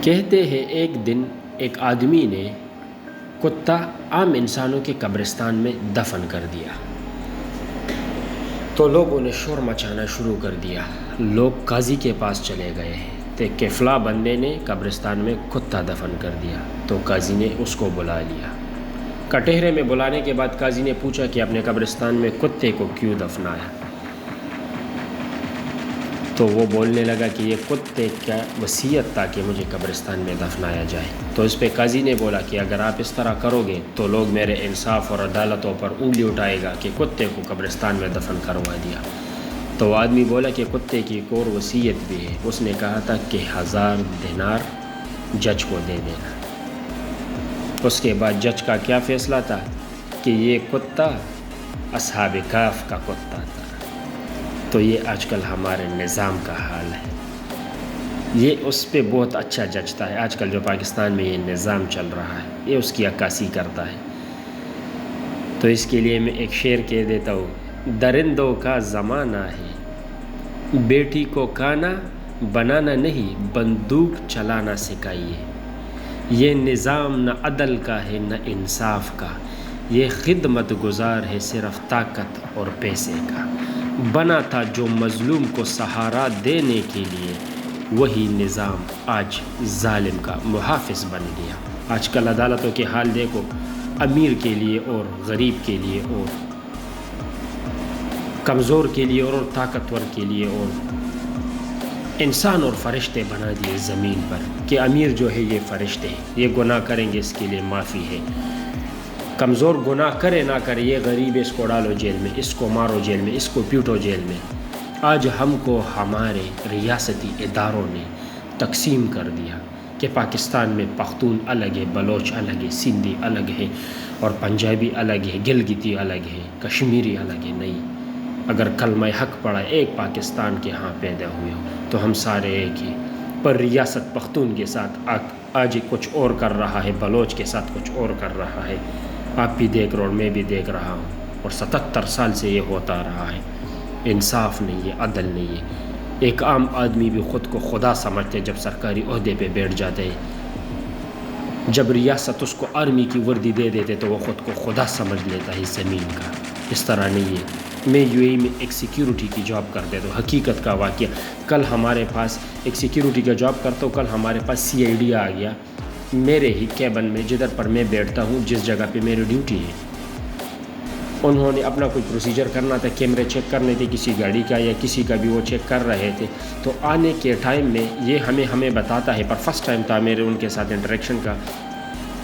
کہتے ہیں ایک دن ایک آدمی نے کتا عام انسانوں کے قبرستان میں دفن کر دیا تو لوگوں نے شور مچانا شروع کر دیا۔ لوگ قاضی کے پاس چلے گئے کہ فلاں بندے نے قبرستان میں کتا دفن کر دیا، تو قاضی نے اس کو بلا لیا۔ کٹہرے میں بلانے کے بعد قاضی نے پوچھا کہ اپنے قبرستان میں کتے کو کیوں دفنایا؟ تو وہ بولنے لگا کہ یہ کتے کا وصیت تھا کہ مجھے قبرستان میں دفنایا جائے۔ تو اس پہ قاضی نے بولا کہ اگر آپ اس طرح کرو گے تو لوگ میرے انصاف اور عدالتوں پر انگلی اٹھائے گا کہ کتے کو قبرستان میں دفن کروا دیا۔ تو وہ آدمی بولا کہ کتے کی ایک اور وصیت بھی ہے۔ اس نے کہا تھا کہ 1000 دینار جج کو دے دینا۔ اس کے بعد جج کا کیا فیصلہ تھا کہ یہ کتا اصحاب کہف کا کتا تھا۔ تو یہ آج کل ہمارے نظام کا حال ہے۔ یہ اس پہ بہت اچھا جچتا ہے۔ آج کل جو پاکستان میں یہ نظام چل رہا ہے، یہ اس کی عکاسی کرتا ہے۔ تو اس کے لیے میں ایک شعر کہہ دیتا ہوں: درندوں کا زمانہ ہے، بیٹی کو کانا بنانا نہیں، بندوق چلانا سکھائیے۔ یہ نظام نہ عدل کا ہے نہ انصاف کا، یہ خدمت گزار ہے صرف طاقت اور پیسے کا۔ بنا تھا جو مظلوم کو سہارا دینے کے لیے، وہی نظام آج ظالم کا محافظ بن گیا۔ آج کل عدالتوں کے حال دیکھو، امیر کے لیے اور غریب کے لیے اور کمزور کے لیے اور طاقتور کے لیے اور انسان اور فرشتے بنا دیے زمین پر کہ امیر جو ہے یہ فرشتے ہیں، یہ گناہ کریں گے اس کے لیے معافی ہے، کمزور گناہ کرے نہ کرے یہ غریب ہے، اس کو ڈالو جیل میں، اس کو مارو جیل میں، اس کو پیٹو جیل میں۔ آج ہم کو ہمارے ریاستی اداروں نے تقسیم کر دیا کہ پاکستان میں پختون الگ ہے، بلوچ الگ ہے، سندھی الگ ہے اور پنجابی الگ ہے، گلگتی الگ ہے، کشمیری الگ ہے۔ نہیں، اگر کلمہ حق پڑھا ایک پاکستان کے ہاں پیدا ہوئے ہو تو ہم سارے ایک ہی، پر ریاست پختون کے ساتھ آج کچھ اور کر رہا ہے، بلوچ کے ساتھ کچھ اور کر رہا ہے۔ آپ بھی دیکھ رہے اور میں بھی دیکھ رہا ہوں، اور 77 سال سے یہ ہوتا رہا ہے۔ انصاف نہیں ہے، عدل نہیں ہے۔ ایک عام آدمی بھی خود کو خدا سمجھتے جب سرکاری عہدے پہ بیٹھ جاتے ہیں، جب ریاست اس کو آرمی کی وردی دے دیتے تو وہ خود کو خدا سمجھ لیتا ہے زمین کا۔ اس طرح نہیں ہے۔ میں UAE میں ایک سیکیورٹی کی جاب کرتے تو حقیقت کا واقعہ، کل ہمارے پاس ایک سیکیورٹی کا جاب کرتا ہوں، کل ہمارے پاس CID آ گیا میرے ہی کیبن میں، جدھر پر میں بیٹھتا ہوں، جس جگہ پہ میری ڈیوٹی ہے۔ انہوں نے اپنا کوئی پروسیجر کرنا تھا، کیمرے چیک کرنے تھے کسی گاڑی کا یا کسی کا بھی، وہ چیک کر رہے تھے۔ تو آنے کے ٹائم میں یہ ہمیں بتاتا ہے، پر فرسٹ ٹائم تھا میرے ان کے ساتھ انٹریکشن کا،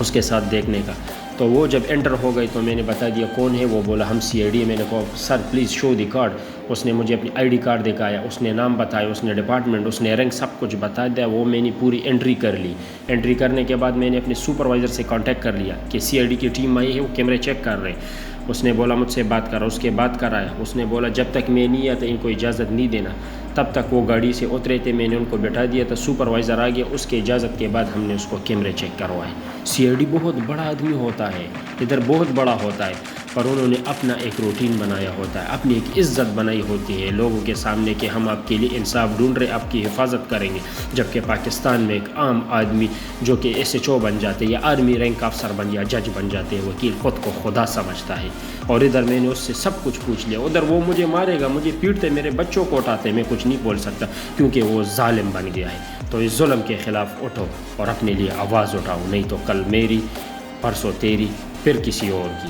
اس کے ساتھ دیکھنے کا۔ تو وہ جب انٹر ہو گئی تو میں نے بتا دیا کون ہے، وہ بولا ہم CID۔ میں نے کہا sir please show the card. اس نے مجھے اپنی ID کارڈ دکھایا، اس نے نام بتایا، اس نے ڈپارٹمنٹ، اس نے رینک، سب کچھ بتا دیا۔ وہ میں نے پوری انٹری کر لی۔ انٹری کرنے کے بعد میں نے اپنے سپروائزر سے کانٹیکٹ کر لیا کہ CID کی ٹیم آئی ہے، وہ کیمرے چیک کر رہے ہیں۔ اس نے بولا مجھ سے بات کرا، اس کے بعد کرایا۔ اس نے بولا جب تک میں نہیں آتا ان کو اجازت نہیں دینا، تب تک وہ گاڑی سے اترے تھے، میں نے ان کو بٹھا دیا تھا۔ سپروائزر آ گیا، اس کے اجازت کے بعد ہم نے اس کو کیمرے چیک کروائے۔ CID بہت بڑا آدمی ہوتا ہے، ادھر بہت بڑا ہوتا ہے، پر انہوں نے اپنا ایک روٹین بنایا ہوتا ہے، اپنی ایک عزت بنائی ہوتی ہے لوگوں کے سامنے کہ ہم آپ کے لیے انصاف ڈھونڈ رہے، آپ کی حفاظت کریں گے۔ جبکہ پاکستان میں ایک عام آدمی جو کہ SHO بن جاتے یا آرمی رینک افسر بن یا جج بن جاتے ہیں، وکیل، خود کو خدا سمجھتا ہے۔ اور ادھر میں نے اس سے سب کچھ پوچھ لیا، ادھر وہ مجھے مارے گا، مجھے پیٹتے، میرے بچوں کو اٹھاتے، میں کچھ نہیں بول سکتا کیونکہ وہ ظالم بن گیا ہے۔ تو اس ظلم کے خلاف اٹھو اور اپنے لیے آواز اٹھاؤ، نہیں تو کل میری، پرسوں تیری، پھر کسی اور کی۔